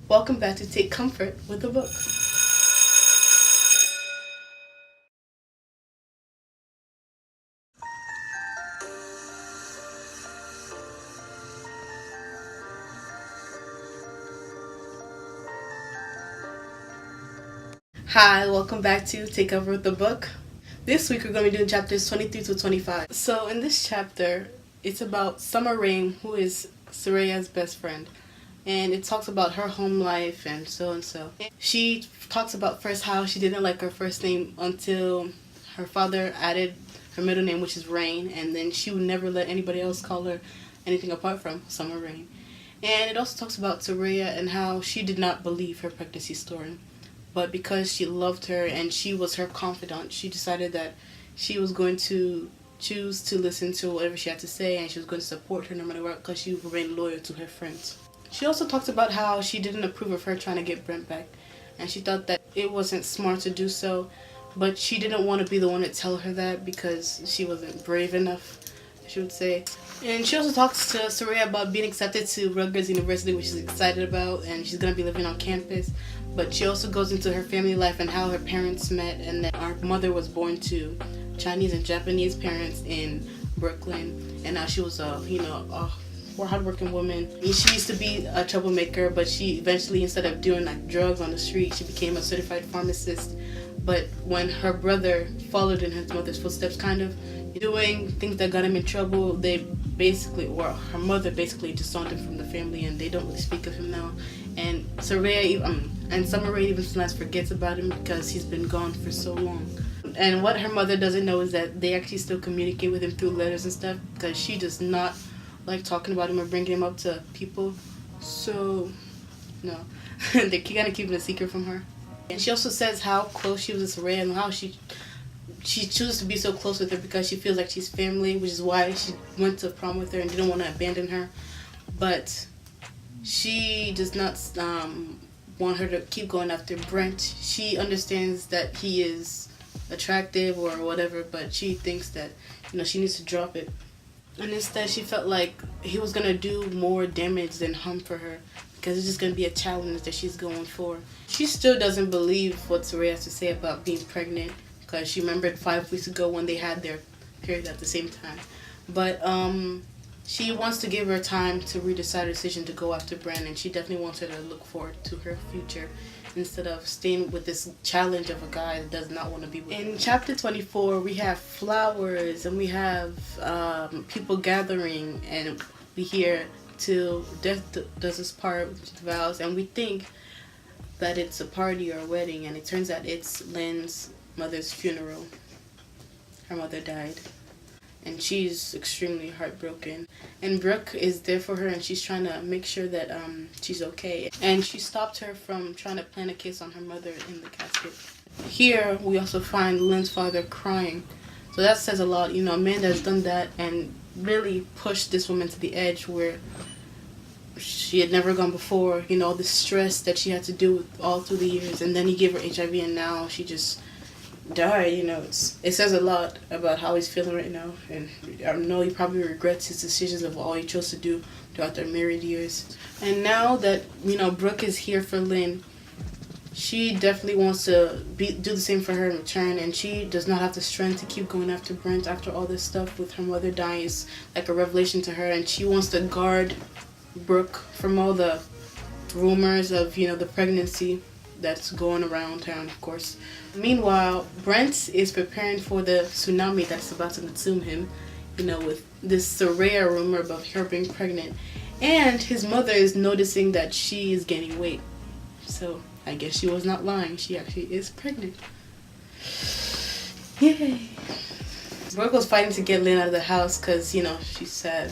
Welcome back to Take Comfort with a Book. Hi, welcome back to Take Comfort with the Book. This week we're going to be doing chapters 23 to 25. So in this chapter, it's about Summer Rain, who is Soraya's best friend. And it talks about her home life and so. She talks about first how she didn't like her first name until her father added her middle name, which is Rain, and then she would never let anybody else call her anything apart from Summer Rain. And it also talks about Soraya and how she did not believe her pregnancy story. But because she loved her and she was her confidant, she decided that she was going to choose to listen to whatever she had to say, and she was going to support her no matter what because she remained loyal to her friends. She also talked about how she didn't approve of her trying to get Brent back, and she thought that it wasn't smart to do so, but she didn't want to be the one to tell her that because she wasn't brave enough, she would say. And she also talks to Soraya about being accepted to Rutgers University, which she's excited about, and she's going to be living on campus. But she also goes into her family life and how her parents met, and that our mother was born to Chinese and Japanese parents in Brooklyn, and now she was a hardworking woman. She used to be a troublemaker, but she eventually, instead of doing like drugs on the street, she became a certified pharmacist. But when her brother followed in his mother's footsteps, kind of doing things that got him in trouble, her mother basically disowned him from the family, and they don't really speak of him now. And Summer Rain even sometimes forgets about him because he's been gone for so long. And what her mother doesn't know is that they actually still communicate with him through letters and stuff, because she does not like talking about him or bringing him up to people. So, no. They kind of keep it a secret from her. And she also says how close she was with Soraya and how she chooses to be so close with her because she feels like she's family, which is why she went to prom with her and didn't want to abandon her. But she does not want her to keep going after Brent. She understands that he is attractive or whatever, but she thinks that she needs to drop it. And instead, she felt like he was going to do more damage than harm for her because it's just going to be a challenge that she's going for. She still doesn't believe what Soraya has to say about being pregnant because she remembered 5 weeks ago when they had their period at the same time. But she wants to give her time to redecide her decision to go after Brent, and she definitely wants her to look forward to her future instead of staying with this challenge of a guy that does not want to be with her. In chapter 24, we have flowers and we have people gathering, and we hear till death does us part, which is vows, and we think that it's a party or a wedding, and it turns out it's Lynn's mother's funeral. Her mother died, and she's extremely heartbroken. And Brooke is there for her, and she's trying to make sure that she's okay. And she stopped her from trying to plan a kiss on her mother in the casket. Here, we also find Lynn's father crying. So that says a lot. Amanda has done that and really pushed this woman to the edge where she had never gone before. The stress that she had to do with all through the years. And then he gave her HIV, and now she just died. It says a lot about how he's feeling right now, and I know he probably regrets his decisions of all he chose to do throughout their married years. And now that Brooke is here for Lynn, she definitely wants to do the same for her in return, and she does not have the strength to keep going after Brent after all this stuff with her mother dying. It's like a revelation to her, and she wants to guard Brooke from all the rumors of the pregnancy that's going around town, of course. Meanwhile, Brent is preparing for the tsunami that's about to consume him, with this Soraya rumor about her being pregnant. And his mother is noticing that she is gaining weight. So, I guess she was not lying. She actually is pregnant. Yay! Brooke was fighting to get Lynn out of the house because, she's sad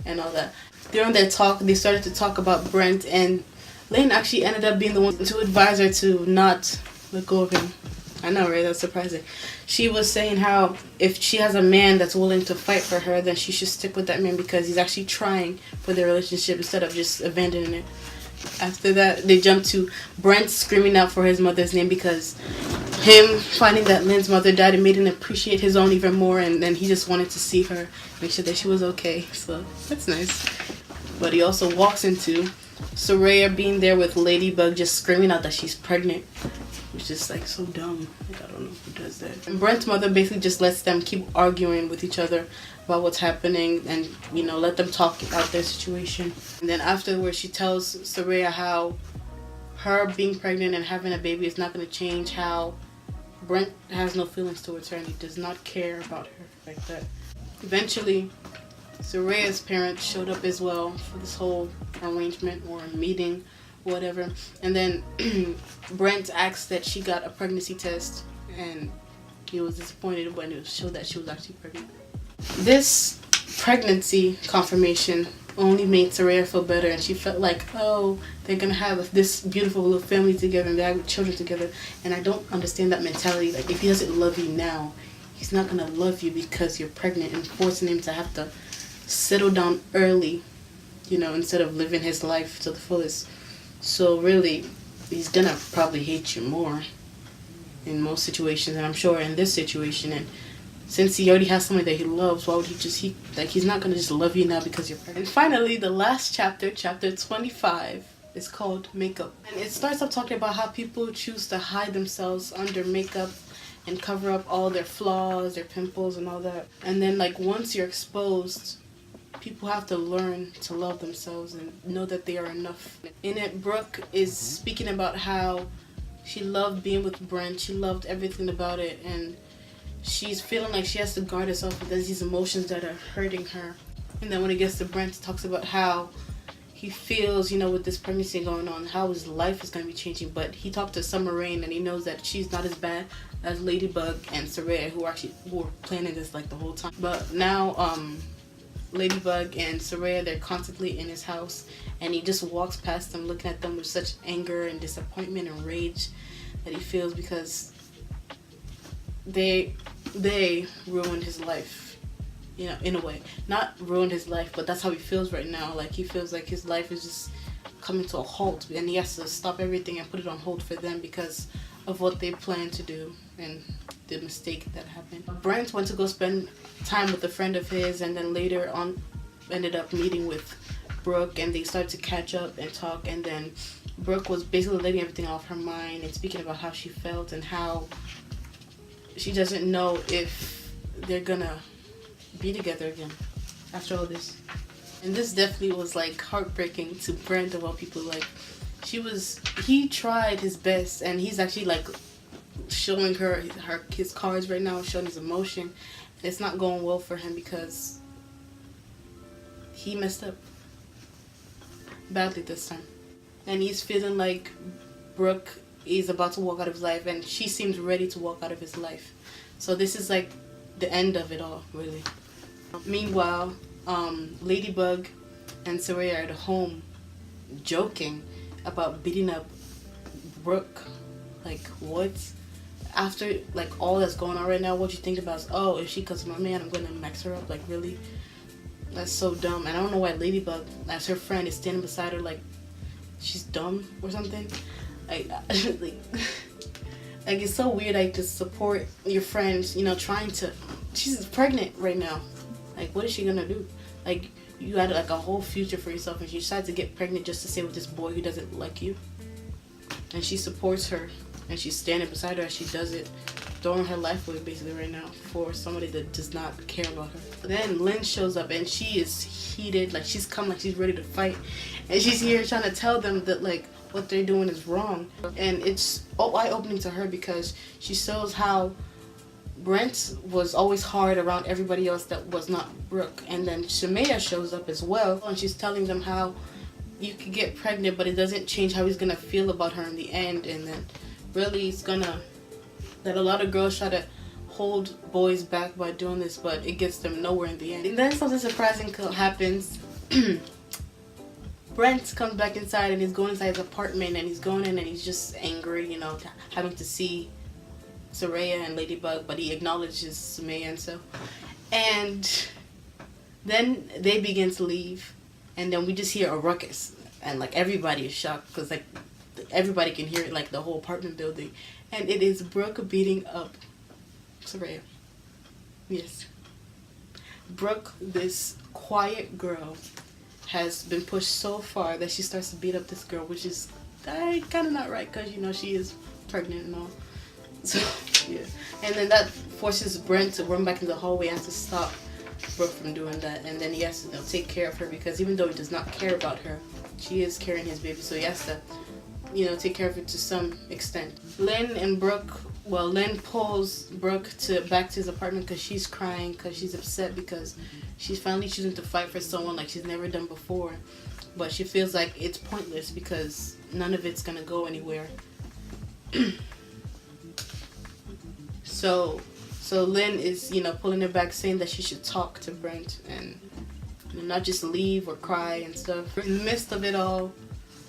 and all that. During their talk, they started to talk about Brent, and Lynn actually ended up being the one to advise her to not let go of him. I know, right? That's surprising. She was saying how if she has a man that's willing to fight for her, then she should stick with that man because he's actually trying for their relationship instead of just abandoning it. After that, they jumped to Brent screaming out for his mother's name because him finding that Lynn's mother died, it made him appreciate his own even more, and then he just wanted to see her, make sure that she was okay. So that's nice. But he also walks into Soraya being there with Ladybug just screaming out that she's pregnant, which is like so dumb. Like, I don't know who does that. And Brent's mother basically just lets them keep arguing with each other about what's happening and, you know, let them talk out their situation. And then afterwards she tells Soraya how her being pregnant and having a baby is not going to change how Brent has no feelings towards her and he does not care about her like that. Eventually, Soraya's parents showed up as well for this whole arrangement or meeting, whatever. And then Brent asked that she got a pregnancy test, and he was disappointed when it showed that she was actually pregnant. This pregnancy confirmation only made Soraya feel better, and she felt like, oh, they're gonna have this beautiful little family together and they have children together. And I don't understand that mentality. Like, if he doesn't love you now, he's not gonna love you because you're pregnant, and forcing him to have to settle down early, you know, instead of living his life to the fullest. So really, he's gonna probably hate you more in most situations, and I'm sure in this situation. And since he already has somebody that he loves, why would he's not gonna just love you now because you're pregnant. And finally, the last chapter, chapter 25, is called Makeup. And it starts off talking about how people choose to hide themselves under makeup and cover up all their flaws, their pimples and all that. And then, like, once you're exposed, people have to learn to love themselves and know that they are enough. In it, Brooke is speaking about how she loved being with Brent. She loved everything about it, and she's feeling like she has to guard herself against these emotions that are hurting her. And then when it gets to Brent, it talks about how he feels, you know, with this pregnancy going on, how his life is going to be changing. But he talked to Summer Rain, and he knows that she's not as bad as Ladybug and Soraya, who were planning this like the whole time. But now, Ladybug and Soraya, they're constantly in his house, and he just walks past them looking at them with such anger and disappointment and rage that he feels because they ruined his life, you know, in a way. Not ruined his life, but that's how he feels right now. Like, he feels like his life is just coming to a halt, and he has to stop everything and put it on hold for them because of what they plan to do and the mistake that happened. Brent went to go spend time with a friend of his, and then later on ended up meeting with Brooke, and they started to catch up and talk. And then Brooke was basically letting everything off her mind and speaking about how she felt and how she doesn't know if they're gonna be together again after all this. And this definitely was like heartbreaking to Brent of all people. Like, he tried his best, and he's actually like showing her his cards right now, showing his emotion, and it's not going well for him because he messed up badly this time, and he's feeling like Brooke is about to walk out of his life, and she seems ready to walk out of his life. So this is like the end of it all, really. Meanwhile, Ladybug and Soraya are at home joking about beating up Brooke. Like, what? After like all that's going on right now, what you think about is, oh, if she comes to my man, I'm gonna max her up. Like, really? That's so dumb. And I don't know why Ladybug, as her friend, is standing beside her like she's dumb or something. Like it's so weird, like, to support your friends, you know, she's pregnant right now. Like, what is she gonna do? Like, you had like a whole future for yourself, and she decides to get pregnant just to stay with this boy who doesn't like you. And she supports her, and she's standing beside her as she does it, throwing her life away basically right now for somebody that does not care about her. Then Lynn shows up, and she is heated, like she's come, like she's ready to fight, and she's here trying to tell them that like what they're doing is wrong. And it's eye-opening to her because she shows how Brent was always hard around everybody else that was not Brooke. And then Shamea shows up as well, and she's telling them how you could get pregnant, but it doesn't change how he's gonna feel about her in the end. And then really it's gonna, that a lot of girls try to hold boys back by doing this, but it gets them nowhere in the end. And then something surprising happens. Brent comes back inside, and he's going inside his apartment, and he's going in and he's just angry, you know, having to see Soraya and Ladybug, but he acknowledges Sumaya and so. And then they begin to leave, and then we just hear a ruckus, and like everybody is shocked because like everybody can hear it, like the whole apartment building, and it is Brooke beating up Soraya. Yes, Brooke, this quiet girl, has been pushed so far that she starts to beat up this girl, which is kind of not right because, you know, she is pregnant and all. So, yeah. And then that forces Brent to run back in the hallway and to stop Brooke from doing that. And then he has to, you know, take care of her because even though he does not care about her, she is carrying his baby. So he has to, you know, take care of it to some extent. Lynn pulls Brooke back to his apartment because she's crying because she's upset because she's finally choosing to fight for someone like she's never done before. But she feels like it's pointless because none of it's gonna go anywhere. So Lynn is, you know, pulling her back, saying that she should talk to Brent and, you know, not just leave or cry and stuff. In the midst of it all,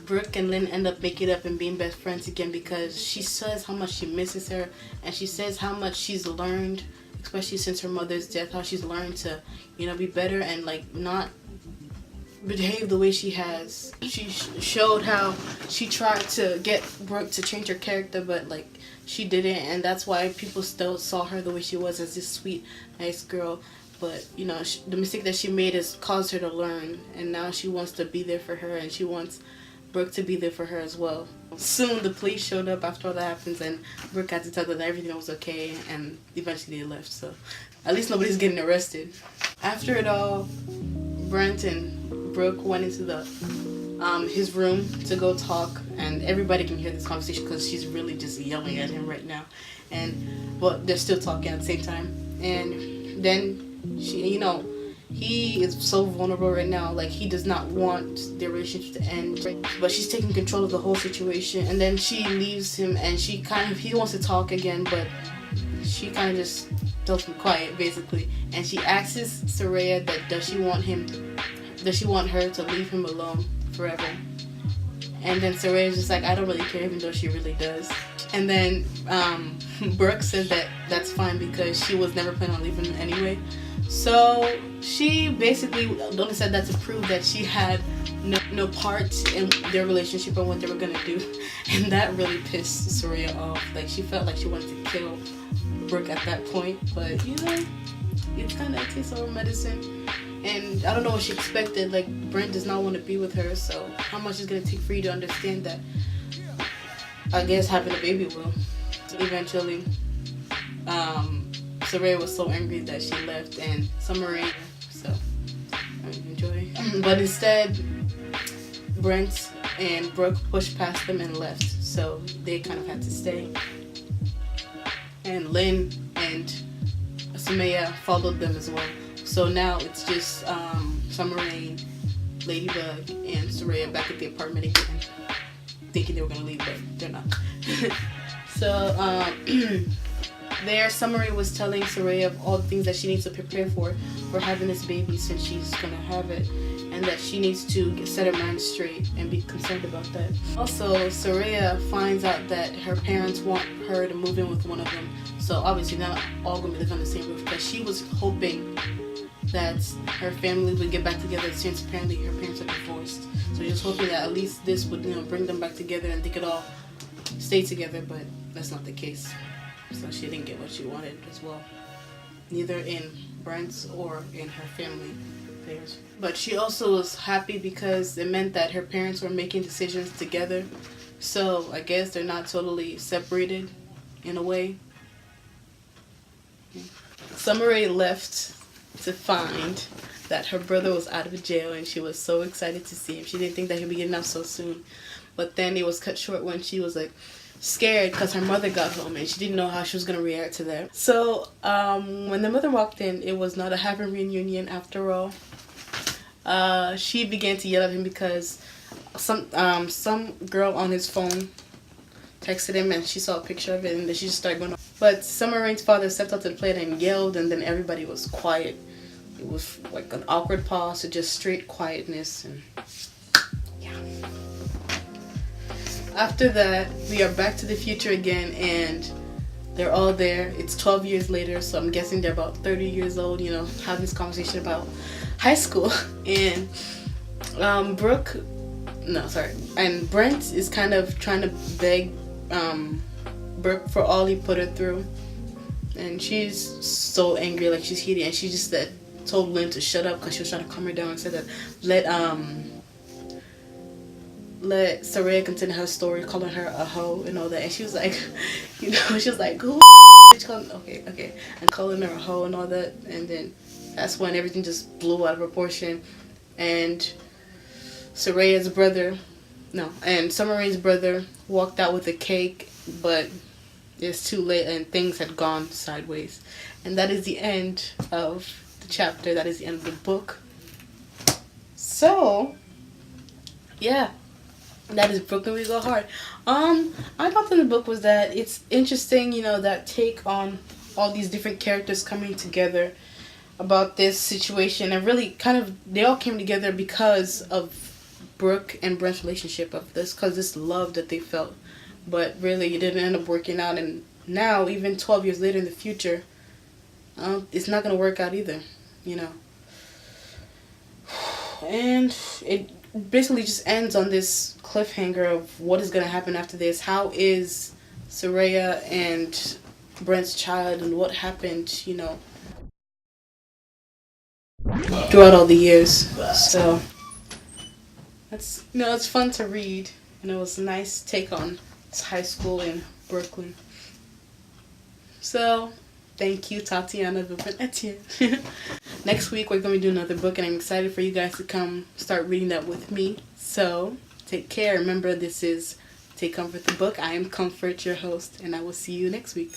Brooke and Lynn end up making up and being best friends again because she says how much she misses her, and she says how much she's learned, especially since her mother's death, how she's learned to, you know, be better and like not behave the way she has. She showed how she tried to get Brooke to change her character, but like she didn't, and that's why people still saw her the way she was, as this sweet, nice girl. But, you know, the mistake that she made has caused her to learn, and now she wants to be there for her, and she wants Brooke to be there for her as well. Soon the police showed up after all that happens, and Brooke had to tell them that everything was okay, and eventually they left. So at least nobody's getting arrested. After it all, Brent and Brooke went into his room to go talk, and everybody can hear this conversation because she's really just yelling at him right now, but they're still talking at the same time. And then she, you know, he is so vulnerable right now, like he does not want their relationship to end, but she's taking control of the whole situation. And then she leaves him, and he wants to talk again, but she kind of just tells him quiet basically, and she asks Saraya that does she want her to leave him alone forever. And then Saraya's just like, I don't really care, even though she really does. And then Brooke says that that's fine because she was never planning on leaving him anyway. So she basically only said that to prove that she had no part in their relationship and what they were gonna do. And that really pissed Saraya off. Like, she felt like she wanted to kill Brooke at that point. But, you know, it's kind of takes over medicine. And I don't know what she expected. Like, Brent does not want to be with her, so how much is going to take for you to understand that? I guess having a baby will. Eventually, Saraya was so angry that she left, and Summer Rain, so I enjoy. But instead, Brent and Brooke pushed past them and left, so they kind of had to stay. And Lynn and Sumaya followed them as well. So now it's just Summer Rain, Ladybug, and Saraya back at the apartment again, thinking they were going to leave, but they're not. So there, Summer Rain was telling Saraya of all the things that she needs to prepare for having this baby, since she's going to have it, and that she needs to set her mind straight and be concerned about that. Also, Saraya finds out that her parents want her to move in with one of them. So obviously they're not all going to live on the same roof, but she was hoping that her family would get back together, since apparently her parents are divorced. So just hoping that at least this would, you know, bring them back together and they could all stay together, but that's not the case. So she didn't get what she wanted as well, neither in Brent's or in her family affairs. But she also was happy because it meant that her parents were making decisions together. So I guess they're not totally separated in a way. Summer Rae left to find that her brother was out of jail, and she was so excited to see him. She didn't think that he'd be getting out so soon. But then it was cut short when she was like scared because her mother got home and she didn't know how she was going to react to that. So when the mother walked in, it was not a happy reunion after all. She began to yell at him because some girl on his phone texted him, and she saw a picture of it, and then she just started going on. But Summer Rain's father stepped up to the plate and yelled, and then everybody was quiet. It was like an awkward pause to just straight quietness. And yeah. After that, we are back to the future again, and they're all there. It's 12 years later, so I'm guessing they're about 30 years old, you know, having this conversation about high school. And and Brent is kind of trying to beg Brooke for all he put her through, and she's so angry, like she's heated, and she just said told Lynn to shut up because she was trying to calm her down and said that let Saraya continue her story, calling her a hoe and all that. And she was like, you know, she was like, who okay, and calling her a hoe and all that. And then that's when everything just blew out of proportion. And Saraya's brother, no, and Summer Rain's brother walked out with a cake, but it's too late and things had gone sideways. And that is the end of the chapter. That is the end of the book. So, yeah. That is Brooklyn We Go Hard. I thought in the book was that it's interesting, you know, that take on all these different characters coming together about this situation, and really kind of they all came together because of Brooke and Brent's relationship, of this love that they felt, but really it didn't end up working out. And now, even 12 years later in the future, it's not gonna work out either, you know. And it basically just ends on this cliffhanger of what is going to happen after this. How is Saraya and Brent's child, and what happened, you know, throughout all the years. So that's, you know, it's fun to read, and it was a nice take on high school in Brooklyn. So thank you, Tatiana Vilbrun-Etienne. Next week we're going to do another book, and I'm excited for you guys to come start reading that with me. So take care. Remember, this is Take Comfort the Book. I am Comfort, your host, and I will see you next week.